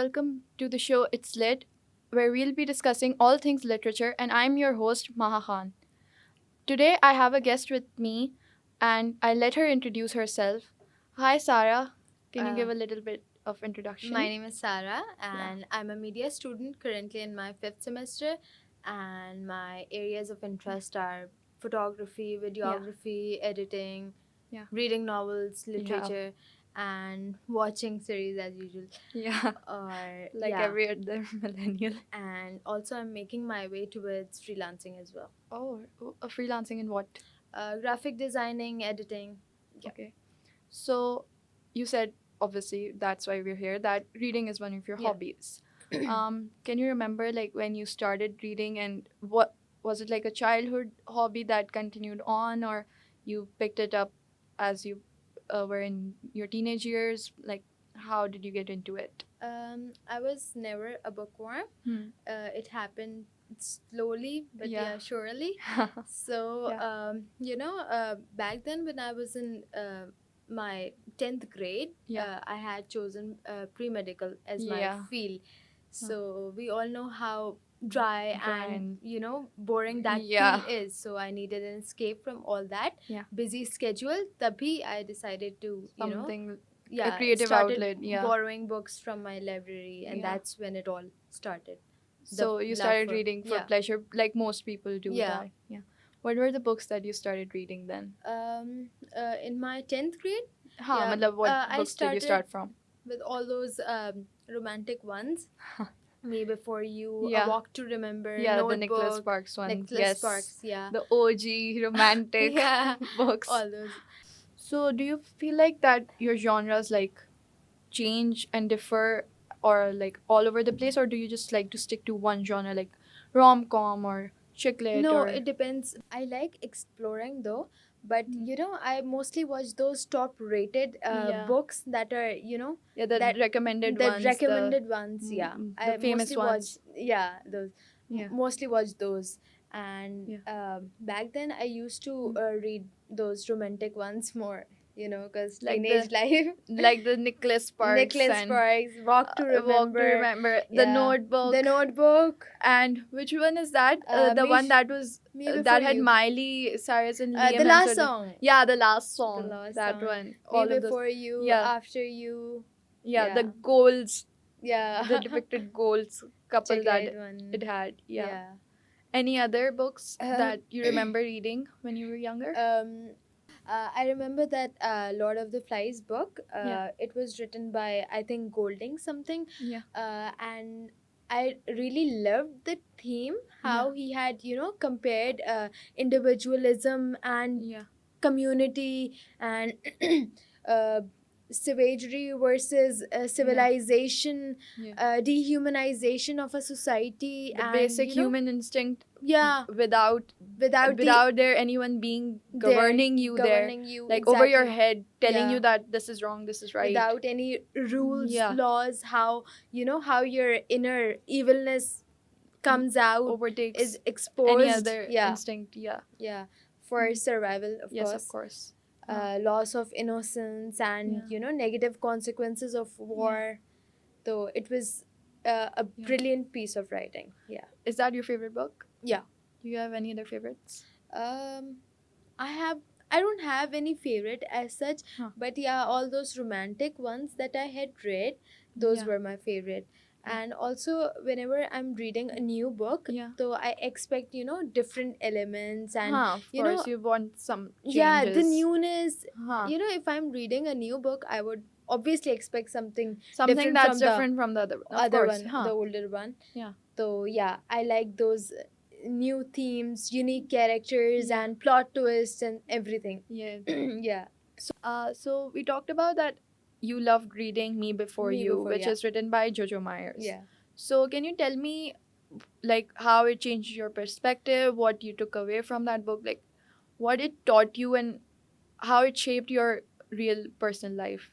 welcome to the show It's Lit, where we'll be discussing all things literature, and I'm your host, Maha. Today, I have a guest with me, and I let her introduce herself. Hi, Sarah. Can you Uh, give a little bit of my introduction? name is Sarah, Yeah. and I'm a media student currently in my fifth semester. And my areas of interest are photography, Yeah. videography, editing, Yeah. reading novels, Yeah. literature, and watching series as usual. Yeah. Or Like yeah, every other millennial. and also I'm making my way towards freelancing as well. Oh, freelancing in what? Graphic designing, editing. Yeah. Okay. So, you said, obviously, that's why we're here, that reading is one of your Yeah. hobbies. Can you remember, like, when you started reading, and what was it, like a childhood hobby that continued on, or you picked it up as you were in your teenage years? Like, how did you get into it? I was never a bookworm. Hmm. It happened slowly, but Yeah. yeah, surely. So, Yeah. back then when I was in my 10th grade, Yeah. I had chosen pre medical as my Yeah. field. So, we all know how dry Dry and, and boring that yeah. field is. So, I needed an escape from all that Yeah. busy schedule. Tabhi, I decided to, Something, a yeah, creative started outlet. Yeah. borrowing books from my library, and Yeah. that's when it all started. So you Love started for reading for yeah. pleasure, like most people do Yeah. that. Yeah. What were the books that you started reading then? In my 10th grade, Ha, yeah, matlab, what I books did you started start from? with all those romantic ones. Me Before You, A Yeah. Walk to Remember, Yeah, the Nicholas Notebook, Sparks one. Nicholas Yes. Sparks, yeah. The OG romantic Yeah, books. all those. So do you feel like that your genres like change and differ, or like all over the place, or do you just like to stick to one genre, like rom-com or chick lit No, or it depends. I like exploring though, but Hmm. I mostly watch those top rated Yeah. books that are, Yeah, the that recommended the ones, recommended ones. Yeah, the I famous mostly watch, ones. yeah, those. Yeah. Mostly watch those. And Yeah. back then I used to Mm. read those romantic ones more, because Like teenage life. like the Nicholas Sparks Nicholas and Sparks, Walk to Walk to Remember. Remember, The Yeah, Notebook, The Notebook. and which one is that? The Me, one that was Me Before that had You. Miley Cyrus and Liam The last Hemsworth. song. Yeah, the last The song. last That song. one. Me All of those. Before You, Yeah, After You. yeah. Yeah. The goals, Yeah. the depicted goals couple that Checkered one. it had. Yeah. Yeah. Any other books Uh, that you remember reading when you were younger? I remember that Lord of the Flies book. Yeah. It was written by, I think, Golding something. Yeah. And I really loved the theme, how he had, compared individualism and Yeah. community and uh, savagery versus civilization, Yeah. dehumanization of a society, The and basic human instinct yeah, without without without there anyone being there governing you there, governing you like over your exactly. head telling Yeah. you that this is wrong, this is right. Without any rules, Yeah. laws, how how your inner evilness comes out, Overtakes is any exposed. other Yeah, instinct. Yeah. yeah, for survival, of Yes, of course. course. Loss of innocence and Yeah. negative consequences of war. So it was a Yeah. brilliant piece of writing. Yeah. Is that your favorite book? Yeah. Do you have any other favorites? um I don't have any favorite as such, Huh. but yeah, all those romantic ones that I had read, those Yeah. were my favorite. Yeah. And also, whenever I'm reading a new book, Yeah. so I expect different elements and Of you course, know you want some changes. yeah, the newness. Huh. If I'm reading a new book, I would obviously expect something Something different that's from the different from the other one. Of other course. one, Huh. the older one. Yeah. So yeah, I like those new themes, unique characters, Yeah. and plot twists and everything. Yeah. Yeah. So we talked about that you loved reading Me Before Me You, Before, which yeah. is written by Jojo Myers. Yeah. So can you tell me like how it changed your perspective, what you took away from that book, like what it taught you and how it shaped your real personal life?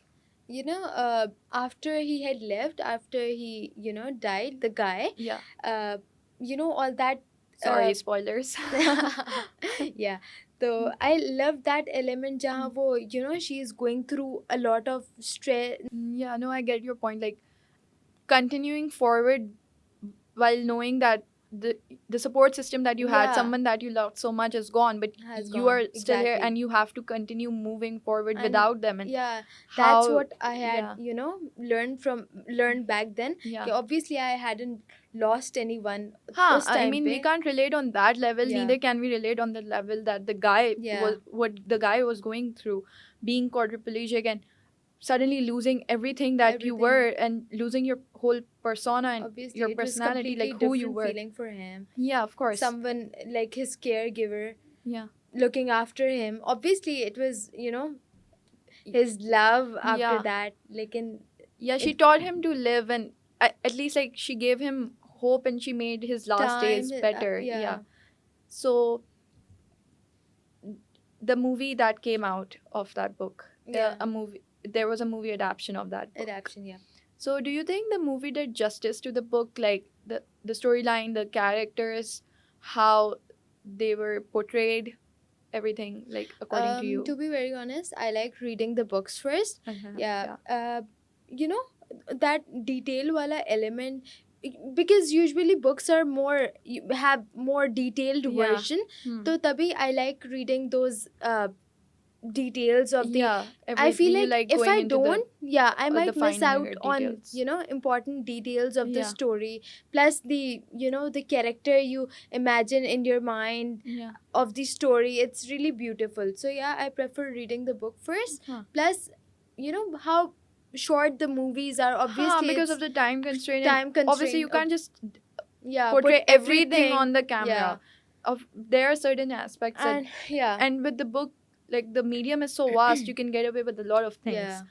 After he had left, after he, died, the guy, Yeah. all that. Sorry, spoilers. Yeah. So I love that element jahan wo, she is going through a lot of stress. Yeah, no, I get your point. Like continuing forward while knowing that the support system that you had, Yeah. someone that you loved so much, is gone, but Has you are gone. still here Exactly. and you have to continue moving forward And without them. And yeah, that's how, what I had, yeah, learned back then. yeah. Okay, obviously I hadn't lost anyone Huh, us I time mean, we pe. can't relate on that level, Yeah. neither can we relate on the level that the guy Yeah. was, what the guy was going through, being quadriplegic and suddenly losing everything that you Everything. were, and losing your whole persona and Obviously your it was personality, like completely who you different were. feeling for him. Yeah, of course. Someone like his caregiver Yeah. looking after him. Obviously it was, his love after Yeah. that. Like in Yeah, she it taught him to live, and at least like she gave him hope, and she made his last time, days better. yeah. Yeah. So the movie that came out of that book, Yeah. a movie, there was a movie adaptation of that book. Adaptation, yeah. So do you think the movie did justice to the book, like the storyline, the characters, how they were portrayed, everything, like according to you? To be very honest, I like reading the books first. Uh-huh. Yeah. Yeah. You know, that detail wala element, because usually books are more, you have more detailed Yeah. version. Hmm. So tabi I like reading those details of the. Yeah, I feel you like like if going I into don't, yeah, I the might miss finer out on, details. important details of the Yeah. story. Plus the, the character you imagine in your mind Yeah. of the story. It's really beautiful. So yeah, I prefer reading the book first. Huh. Plus, how short the movies are. Huh, Obviously, because it's of the time constraint, and time obviously you constraint of, can't just yeah, put portray everything everything. on the Yeah. camera. Of there are certain aspects that, And yeah. and with the book, like the medium is so vast, you can get away with a lot of things, Yeah.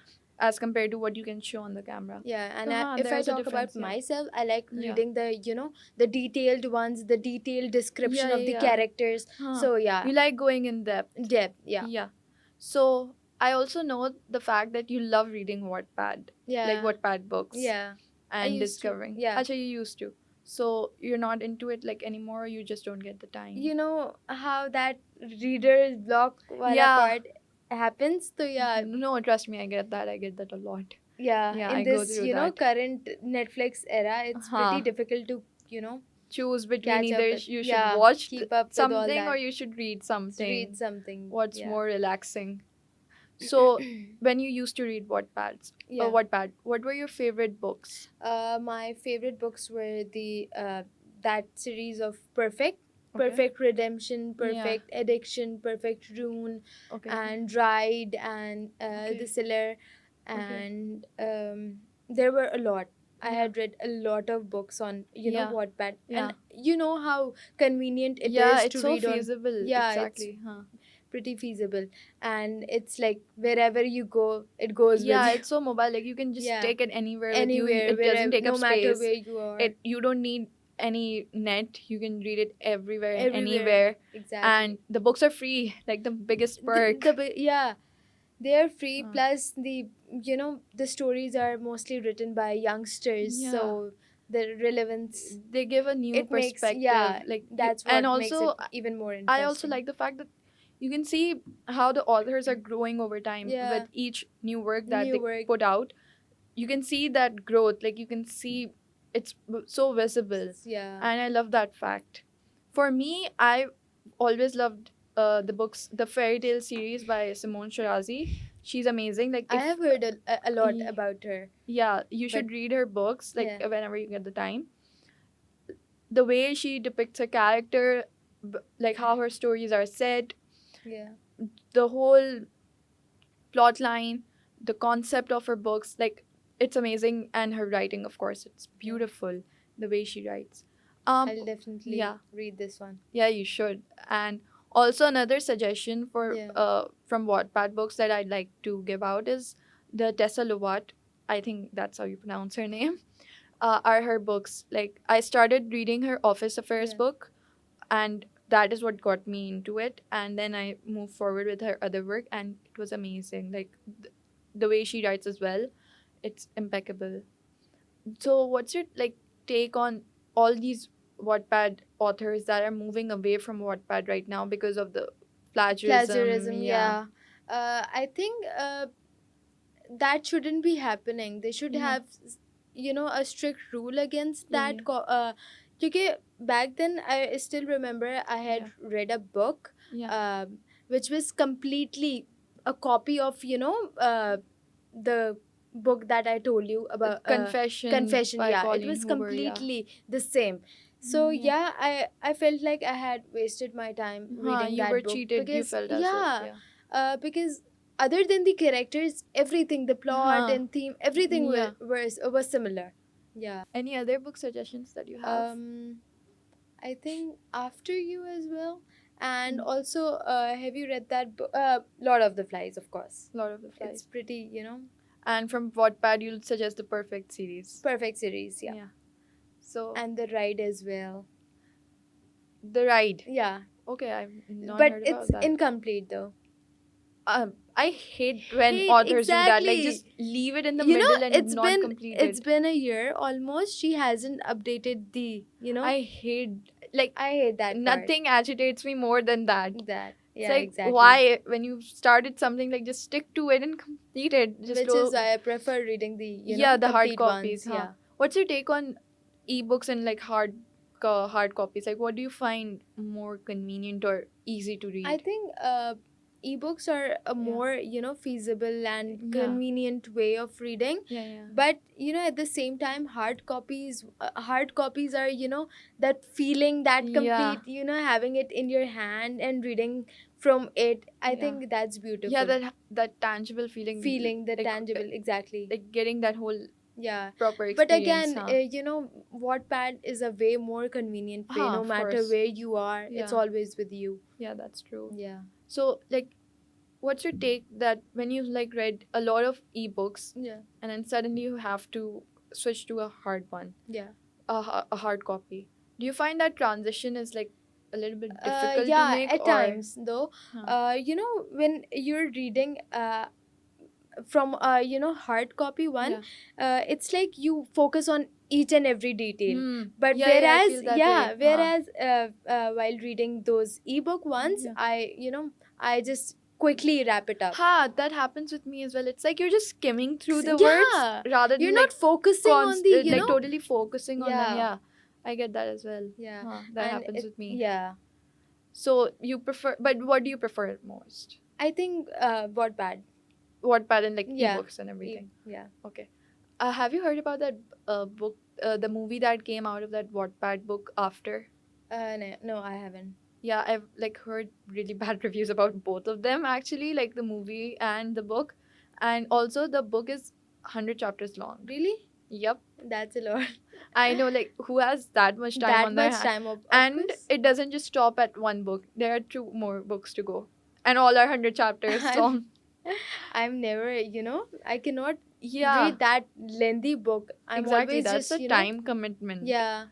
as compared to what you can show on the camera. Yeah, and So huh, if I there's a talk about difference. Yeah. myself, I like Yeah. reading the detailed ones, the detailed description Yeah, of yeah, the yeah. characters. Huh. So yeah, You like going in depth. depth. Yeah, Yeah. So I also know the fact that you love reading Wattpad, like yeah, Wattpad books, yeah. I and used to. discovering. Yeah, Actually, you used to. So you're not into it like anymore. Or you just don't get the time. you know how that reader's block wala Yeah. part happens. So yeah, No, trust me, I get that. I get that a lot. yeah. Yeah, In I go this, through that. current Netflix era, it's Huh. pretty difficult to, Choose between catch up either with. you should Yeah, watch keep up with all something, or that. you should read something. Read something. What's Yeah. more relaxing? So when you used to read Wattpads, Yeah. Wattpad, what were your favorite books? My favorite books were the that series of Perfect, Okay. Perfect Redemption, Yeah. Perfect Addiction, Perfect Rune, Okay. and Ride, and Okay. The Siller, Okay. and there were a lot. I Yeah. had read a lot of books on Yeah. Wattpad, Yeah. and you know how convenient it Yeah, is it's to so read on. feasible. Yeah, Exactly. Huh. pretty feasible, and it's like wherever you go, it goes Yeah, with you. it's so mobile. Like you can just Yeah. take it anywhere with you. Anywhere, It doesn't wherever, take no up matter space. where you are. You don't need any net. You can read it everywhere and Everywhere. anywhere. Exactly. And the books are free. Like the biggest perk. Yeah, they're free. Uh. Plus the stories are mostly written by youngsters. Yeah. So the relevance, They give a new it makes, perspective. yeah, Like that's what and makes also it even more interesting. I also like the fact that you can see how the authors are growing over time. Yeah. With each new work that New they work. put out. You can see that growth. Like you can see it's so visible. Yeah. And I love that fact. For me, I always loved the books, the fairy tale series by Simone Shirazi. She's amazing. Like I if, have heard a lot Ye- about her. yeah, you should read her books like Yeah. whenever you get the time. The way she depicts a character, like how her stories are set, Yeah. the whole plot line, the concept of her books, like it's amazing. And her writing, of course, it's beautiful. The way she writes. I'll definitely yeah. read this one. Yeah, you should. And also another suggestion for Yeah. from Wattpad books that I'd like to give out is the Tessa Luwat, I think that's how you pronounce her name, are her books. Like I started reading her Office Affairs Yeah. book, and that is what got me into it. And then I moved forward with her other work, and it was amazing. Like the way she writes as well, it's impeccable. So what's your like take on all these Wattpad authors that are moving away from Wattpad right now because of the plagiarism? Yeah. I think that shouldn't be happening. They should Yeah. have a strict rule against Yeah, that. yeah. Because back then I still remember I had Yeah. read a book, Yeah. which was completely a copy of the book that I told you about, Confession Confession. by Yeah, it Colleen was Hoover. Yeah. completely the same. So Yeah. yeah, I felt like I had wasted my time Huh, reading you were that book cheated, you because felt as if. yeah, Yeah. because other than the characters, everything, the plot Huh. and theme, everything Yeah. was similar. Yeah. Any other book suggestions that you have? Um, I think After You as well, and Mm. also have you read that book? Lord of the Flies, of course. Lord of the It's Flies. pretty, And from Wattpad, you'll suggest the perfect series. perfect series. Yeah, Yeah. So, and The Ride as well. The Ride. Yeah, Okay, I've not but heard it's about that. incomplete though. I hate when Hate, authors do that. Like, exactly. just leave it in the middle and not complete It's it. been a year almost. She hasn't updated the. I hate, like, I hate that part. nothing agitates me more than that. That, It's yeah, like, exactly. why, when you started something, like, just stick to it and complete it. Just Which is why I prefer reading the yeah, the hard complete copies, ones. huh? Yeah. What's your take on ebooks and like hard copies? Like, what do you find more convenient or easy to read? I think ebooks are a more feasible and Yeah. convenient way of reading. Yeah, yeah. But at the same time, hard copies are that feeling, that Yeah. complete having it in your hand and reading from it. I Yeah. think that's beautiful. Yeah, that tangible feeling. Feeling, the like, tangible, exactly. like getting that whole Yeah. proper But experience. again, Huh? Wattpad is a way more convenient way. Huh, No of matter course. where you are, it's Yeah. always with you. Yeah, that's true. Yeah. So, like, what's your take that when you like read a lot of ebooks Yeah. and then suddenly you have to switch to a hard one, Yeah. a hard copy? Do you find that transition is like a little bit difficult to Yeah, make, at or times though. Huh. When you're reading from hard copy one, Yeah. it's like you focus on each and every detail. But Yeah, yeah, I whereas feel that way. Huh. while reading those ebook ones, Yeah. I just quickly wrap it up. Ha, that happens with me as well. It's like you're just skimming through the Yeah, words rather than you're like not focusing on the like totally focusing on them. Yeah. Yeah, I get that as well. Yeah. Huh, that And happens with me. Yeah, So you prefer, but what do you prefer most? I think Wattpad. Wattpad and like Yeah. ebooks and everything. Yeah. Okay. Have you heard about that book, the movie that came out of that Wattpad book after? No, I haven't. Yeah, I've like heard really bad reviews about both of them actually, like the movie and the book. And also the book is 100 chapters long. Really? Yep. That's a lot. I know, like, who has that much time That on their much hand? time of And course. it doesn't just stop at one book. There are 2 more books to go. And all are 100 chapters long. I've never, I cannot Yeah. read that lengthy book. I'm Exactly. always That's just, a time commitment. Yeah.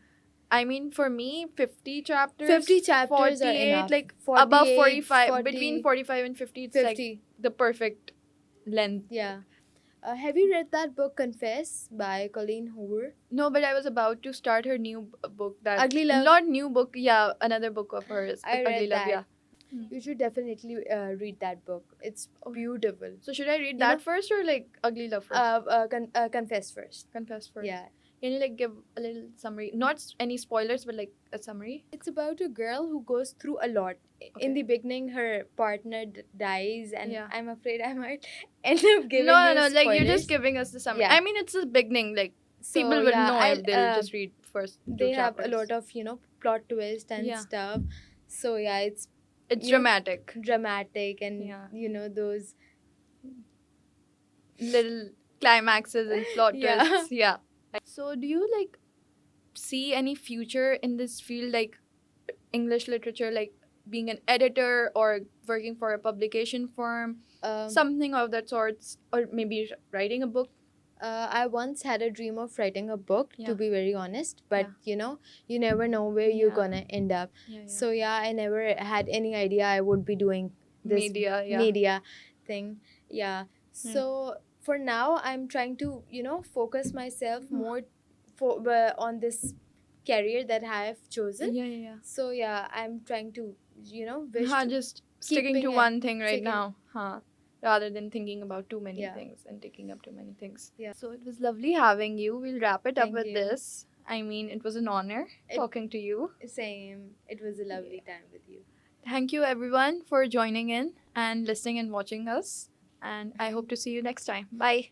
I mean, for me, 50 chapters, 50 chapters are 48, enough. like 48, above 45, 40, between 45 and 50, it's 50. like the perfect length. Yeah. Have you read that book, Confess, by Colleen Hoover? No, but I was about to start her new book. That Ugly Love. Not new book, yeah, another book of hers. I Ugly read Love, that. yeah. You should definitely read that book. It's beautiful. So should I read that first or like Ugly Love first? Confess first. Confess first. Yeah. Can you like give a little summary? Not any spoilers, but like a summary. It's about a girl who goes through a lot. In the beginning, her partner dies, and Yeah. I'm afraid I might end up giving No, her like you're just spoilers. giving us the summary. Yeah. I mean, it's the beginning. Like So, people would yeah, know I'll, if they'll just read first 2 they have chapters. a lot of plot twist and Yeah. stuff. So yeah, it's It's you know, dramatic. dramatic and Yeah. those Little climaxes and plot Yeah. twists. Yeah. So do you like see any future in this field, like English literature, like being an editor or working for a publication firm, something of that sorts, or maybe writing a book? I once had a dream of writing a book, Yeah. to be very honest, but you never know where you're Yeah. gonna end up. Yeah, yeah. So yeah, I never had any idea I would be doing this Media, yeah. media thing. Yeah. So for now, I'm trying to focus myself more on this career that I have chosen. Yeah, yeah, yeah. So yeah, I'm trying to wish Huh, to just sticking to keeping one thing right sticking- now. Huh. rather than thinking about too many Yeah. things and taking up too many things. Yeah. So it was lovely having you. We'll wrap it up Thank with you. this. I mean, it was an honor It talking to you. Same. It was a lovely Yeah. time with you. Thank you, everyone, for joining in and listening and watching us. And I hope to see you next time. Bye.